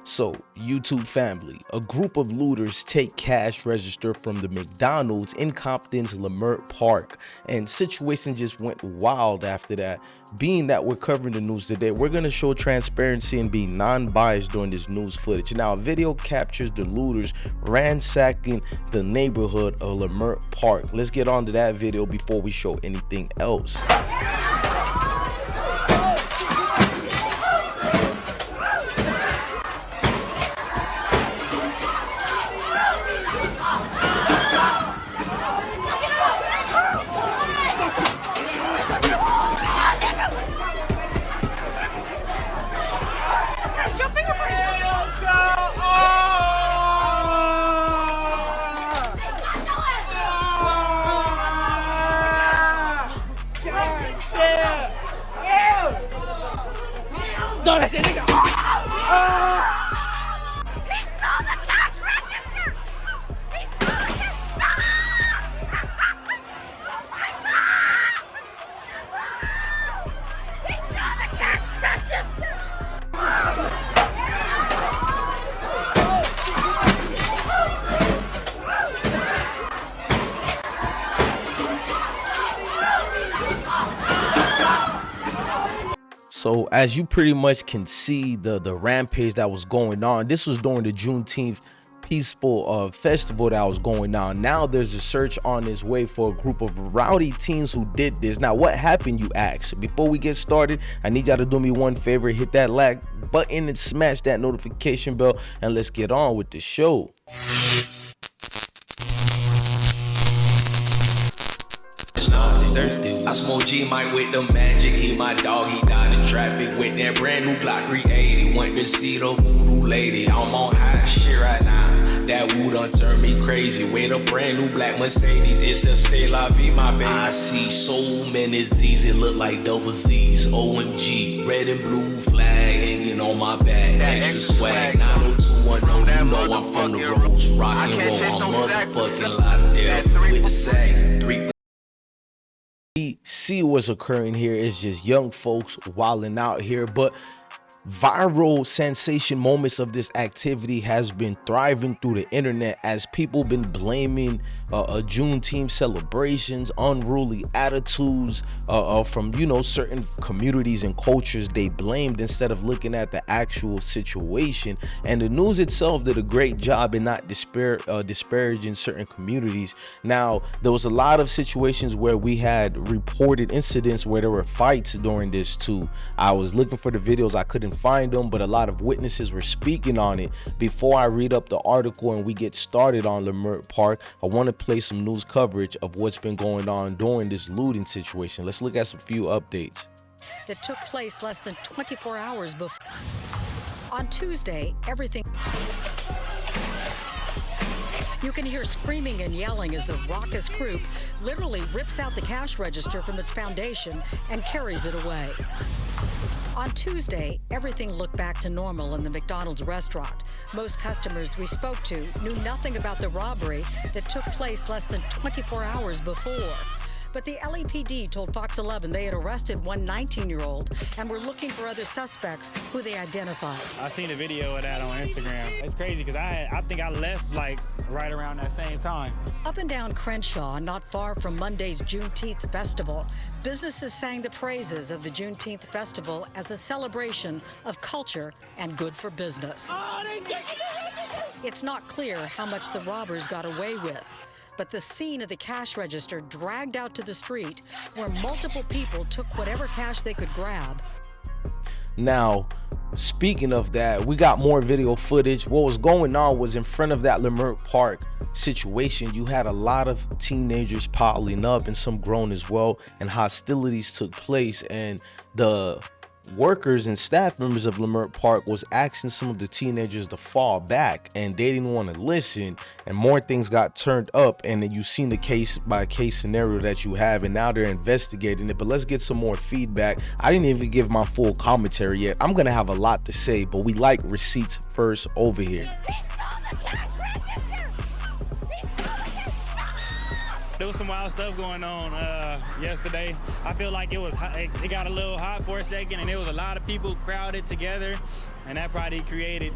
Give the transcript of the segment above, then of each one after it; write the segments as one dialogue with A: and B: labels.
A: So, YouTube family, a group of looters take cash register from the McDonald's in Compton's Leimert Park, and situation just went wild after that. Being that we're covering the news today, we're going to show transparency and be non-biased during this news footage. Now, a video captures the looters ransacking the neighborhood of Leimert Park. Let's get on to that video before we show anything else.
B: No, that's it, nigga.
C: He stole the cash register! He stole it! He stole the cash register!
A: So as you pretty much can see the rampage that was going on, this was during the Juneteenth peaceful festival that was going on. Now there's a search on its way for a group of rowdy teens who did this. Now what happened, you ask? Before we get started, I need y'all to do me one favor, hit that like button and smash that notification bell, and let's get on with the show.
D: I smoke G-Mike with the magic. He my dog, he died in traffic with that brand new Glock 380. Went to see the voodoo lady. I'm on high shit right now. That woo done turned me crazy. With a brand new black Mercedes. It's a stay la vie, my baby. I see so many Z's. It look like double Z's. OMG, red and blue flag hanging on my back. Extra swag, 90210. You know I'm from the roads. Rock and roll, I'm motherfucking locked there with the sag.
A: We see what's occurring here is just young folks wilding out here, but viral sensation moments of this activity has been thriving through the internet as people been blaming Juneteenth celebrations, unruly attitudes from, you know, certain communities and cultures they blamed instead of looking at the actual situation. And the news itself did a great job in not disparaging certain communities. Now, there was a lot of situations where we had reported incidents where there were fights during this too. I was looking for the videos, I couldn't find them, but a lot of witnesses were speaking on it. Before I read up the article and we get started on Leimert Park, I want to play some news coverage of what's been going on during this looting situation. Let's look at some few updates
E: that took place less than 24 hours before. On Tuesday, everything. You can hear screaming and yelling as the raucous group literally rips out the cash register from its foundation and carries it away. On Tuesday, everything looked back to normal in the McDonald's restaurant. Most customers we spoke to knew nothing about the robbery that took place less than 24 hours before. But the LAPD told Fox 11 they had arrested one 19-year-old and were looking for other suspects who they identified.
B: I seen a video of that on Instagram. It's crazy because I think I left like right around that same time.
E: Up and down Crenshaw, not far from Monday's Juneteenth Festival, businesses sang the praises of the Juneteenth Festival as a celebration of culture and good for business. It's not clear how much the robbers got away with, but the scene of the cash register dragged out to the street where multiple people took whatever cash they could grab.
A: Now, speaking of that, we got more video footage. What was going on was in front of that Leimert Park situation, you had a lot of teenagers piling up and some grown as well, and hostilities took place, and the workers and staff members of Leimert Park was asking some of the teenagers to fall back, and they didn't want to listen, and more things got turned up, and then you've seen the case by case scenario that you have, and now they're investigating it. But let's get some more feedback. I didn't even give my full commentary yet. I'm gonna have a lot to say, but we like receipts first over here.
C: He stole the cash register! He stole it!
B: There was some wild stuff going on yesterday. I feel like it got a little hot for a second, and there was a lot of people crowded together, and that probably created,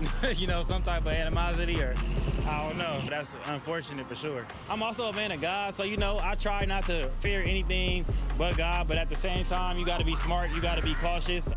B: some type of animosity, or I don't know. That's unfortunate for sure. I'm also a man of God, so I try not to fear anything but God. But at the same time, you got to be smart. You got to be cautious.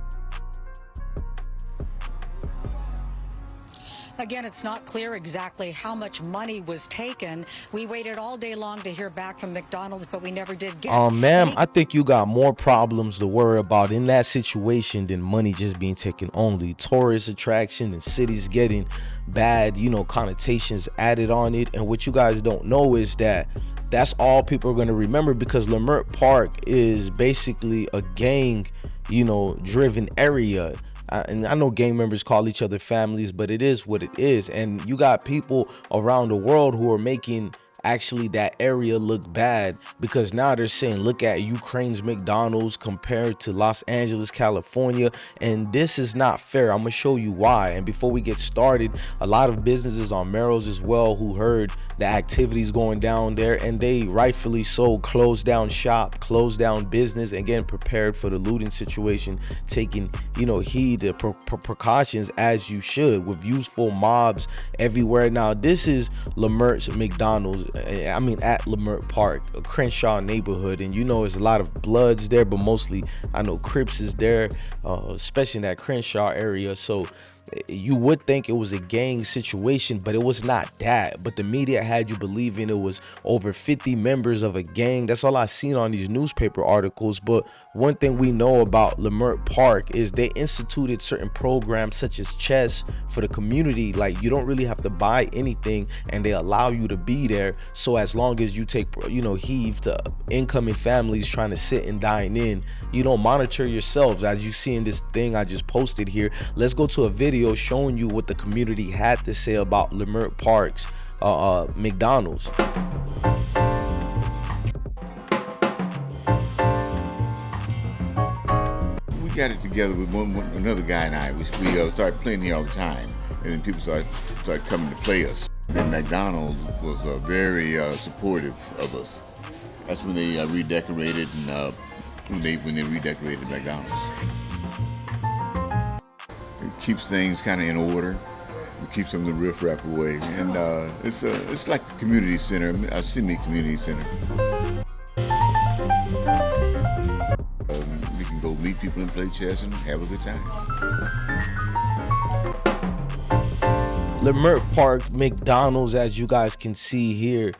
E: Again, it's not clear exactly how much money was taken. We waited all day long to hear back from McDonald's, but we never did get it.
A: Ma'am, I think you got more problems to worry about in that situation than money just being taken only. Tourist attraction and cities getting bad, connotations added on it. And what you guys don't know is that that's all people are going to remember, because Leimert Park is basically a gang, driven area. And I know gang members call each other families, but it is what it is. And you got people around the world who are making actually that area look bad, because now they're saying, look at Ukraine's McDonald's compared to Los Angeles, California, and this is not fair. I'm gonna show you why. And before we get started, a lot of businesses on Melrose as well who heard the activities going down there, and they rightfully so closed down shop, closed down business, and getting prepared for the looting situation, taking heed to precautions as you should, with useful mobs everywhere. Now this is Leimert's McDonald's, at Leimert Park, a Crenshaw neighborhood, and there's a lot of Bloods there, but mostly I know Crips is there, especially in that Crenshaw area. So you would think it was a gang situation, but it was not that. But the media had you believing it was over 50 members of a gang. That's all I seen on these newspaper articles. But one thing we know about Leimert Park is they instituted certain programs such as chess for the community. Like, you don't really have to buy anything, and they allow you to be there. So as long as you take heed to incoming families trying to sit and dine in, monitor yourselves. As you see in this thing I just posted here, let's go to a video showing you what the community had to say about Leimert Park's McDonald's.
F: We got it together with another guy and I. We started playing here all the time, and then people started coming to play us. And McDonald's was very supportive of us. That's when they redecorated, and when they redecorated McDonald's. It keeps things kind of in order. It keeps some of the riffraff away, and it's like a community center, a semi-community center. You can go meet people and play chess and have a good time.
A: Leimert Park McDonald's, as you guys can see here,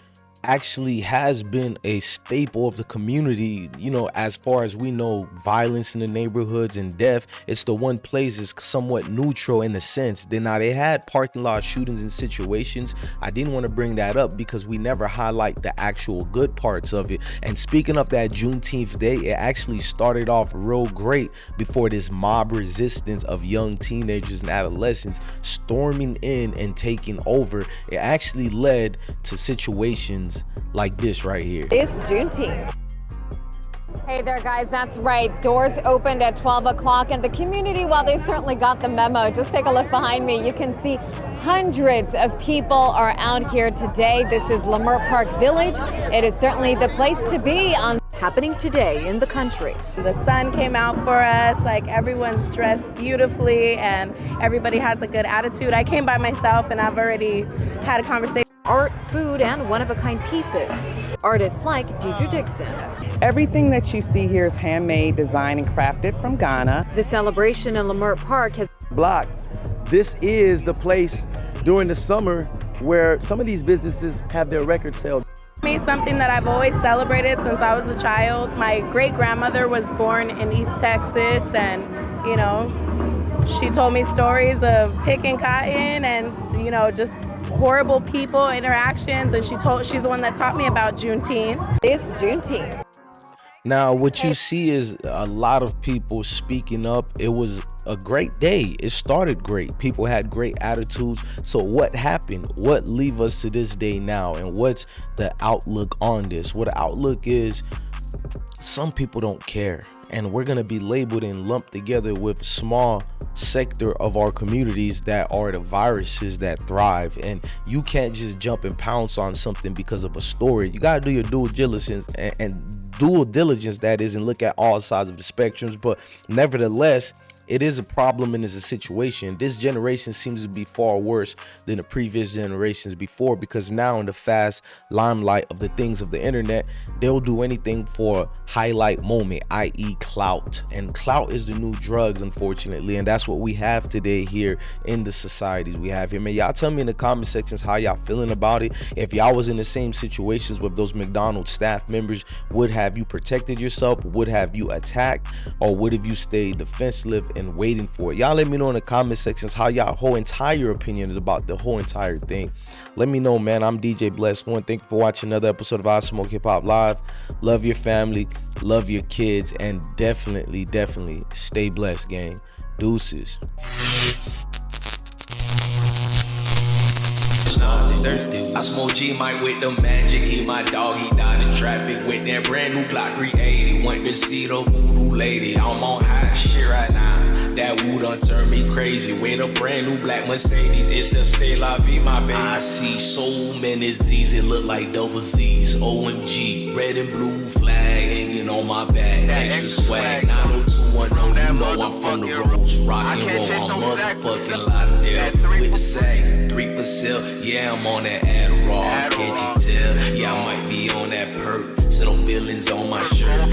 A: actually has been a staple of the community. As far as we know, violence in the neighborhoods and death, it's the one place is somewhat neutral in a sense. Now they had parking lot shootings and situations. I didn't want to bring that up because we never highlight the actual good parts of it. And speaking of that Juneteenth Day, it actually started off real great before this mob resistance of young teenagers and adolescents storming in and taking over. It actually led to situations like this right here.
G: It's Juneteenth. Hey there, guys, that's right. Doors opened at 12 o'clock, and the community, while they certainly got the memo, just take a look behind me. You can see hundreds of people are out here today. This is Leimert Park Village. It is certainly the place to be on happening today in the country.
H: The sun came out for us, like everyone's dressed beautifully and everybody has a good attitude. I came by myself and I've already had a conversation.
G: Art, food, and one-of-a-kind pieces. Artists like Deidre Dixon.
I: Everything that you see here is handmade, designed, and crafted from Ghana.
G: The celebration in Leimert Park has
J: block. This is the place during the summer where some of these businesses have their record sale.
H: Something that I've always celebrated since I was a child. My great-grandmother was born in East Texas, and she told me stories of picking cotton and just horrible people interactions, and she's the one that taught me about Juneteenth.
G: It's Juneteenth.
A: Now what you see is a lot of people speaking up. It was a great day. It started great. People had great attitudes. So what happened? What leave us to this day now? And what's the outlook on this? What the outlook is, some people don't care. and we're going to be labeled and lumped together with a small sector of our communities that are the viruses that thrive. And you can't just jump and pounce on something because of a story. You got to do your due diligence and due diligence, that is, and look at all sides of the spectrums. But nevertheless, it is a problem and is a situation. This generation seems to be far worse than the previous generations before, because now in the fast limelight of the things of the internet, they'll do anything for a highlight moment, i.e. clout. And clout is the new drugs, unfortunately, and that's what we have today here in the societies we have here. Man, y'all tell me in the comment sections how y'all feeling about it. If y'all was in the same situations with those McDonald's staff members, would have you protected yourself? Would have you attacked? Or would have you stayed defensive and waiting for it? Y'all let me know in the comment sections how y'all whole entire opinion is about the whole entire thing. Let me know, man. I'm DJ Blessed One. Thank you for watching another episode of I Smoke Hip Hop Live. Love your family, love your kids, and definitely stay blessed, gang. Deuces.
D: I smoke G Mike with the magic. He my dog, he died in traffic with that brand new Glock 380. Went to see the voodoo lady. I'm on hot shit right now. That woo done turned me crazy. With a brand new black Mercedes. It's the stay la vie, my baby. I see so many Z's, it look like double Z's. OMG, red and blue flag hanging on my back. Extra swag, 90210. You know I'm from the roads. Rock and roll, I'm motherfucking Lauderdale. With the sag, 3 for sale. Yeah, I'm on that Adderall, can't you tell? Yeah, I might be on that perk. Set on feelings on my shirt.